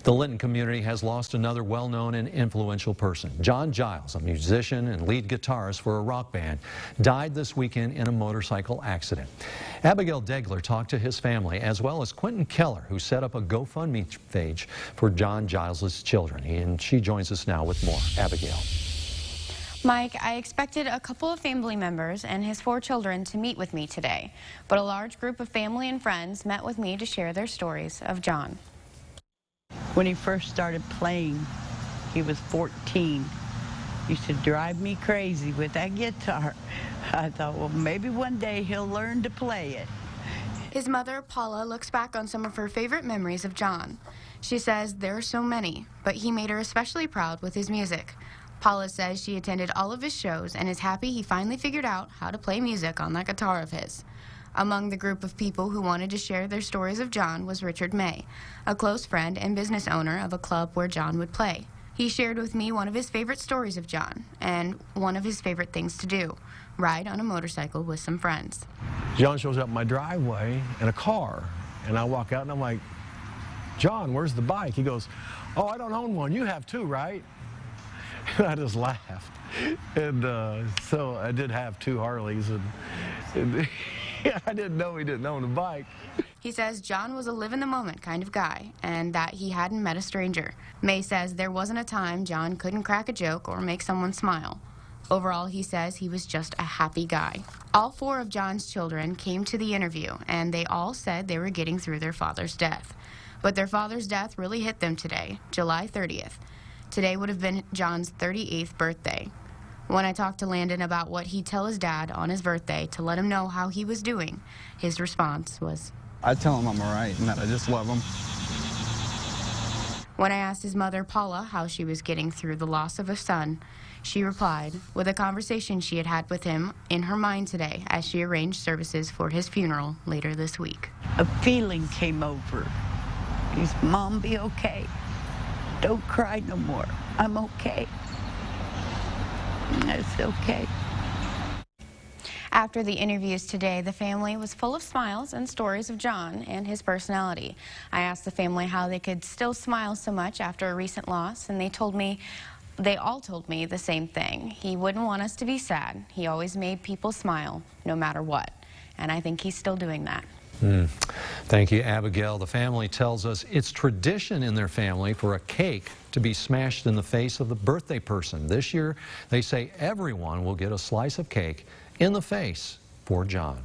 The Linton community has lost another well-known and influential person. John Giles, a musician and lead guitarist for a rock band, died this weekend in a motorcycle accident. Abigail Degler talked to his family, as well as Quentin Keller, who set up a GoFundMe page for John Giles' children. And she joins us now with more. Abigail. Mike, I expected a couple of family members and his 4 children to meet with me today, but a large group of family and friends met with me to share their stories of John. When he first started playing, he was 14. Used to drive me crazy with that guitar. I thought, well, maybe one day he'll learn to play it. His mother, Paula, looks back on some of her favorite memories of John. She says there are so many, but he made her especially proud with his music. Paula says she attended all of his shows and is happy he finally figured out how to play music on that guitar of his. Among the group of people who wanted to share their stories of John was Richard May, a close friend and business owner of a club where John would play. He shared with me one of his favorite stories of John and one of his favorite things to do, ride on a motorcycle with some friends. John shows up in my driveway in a car, and I walk out and I'm like, John, where's the bike? He goes, oh, I don't own one. You have 2, right? And I just laughed. And so I did have 2 Harleys, and I didn't know he didn't own a bike. He says John was a live-in-the-moment kind of guy and that he hadn't met a stranger. May says there wasn't a time John couldn't crack a joke or make someone smile. Overall, he says he was just a happy guy. All 4 of John's children came to the interview, and they all said they were getting through their father's death. But their father's death really hit them today, July 30th. Today would have been John's 38th birthday. When I talked to Landon about what he'd tell his dad on his birthday to let him know how he was doing, his response was, I tell him I'm all right and that I just love him. When I asked his mother, Paula, how she was getting through the loss of a son, she replied with a conversation she had had with him in her mind today as she arranged services for his funeral later this week. A feeling came over. He's, Mom, be okay. Don't cry no more. I'm okay. It's okay. After the interviews today, the family was full of smiles and stories of John and his personality. I asked the family how they could still smile so much after a recent loss, and they all told me the same thing. He wouldn't want us to be sad. He always made people smile, no matter what. And I think he's still doing that. Thank you, Abigail. The family tells us it's tradition in their family for a cake to be smashed in the face of the birthday person. This year, they say everyone will get a slice of cake in the face for John.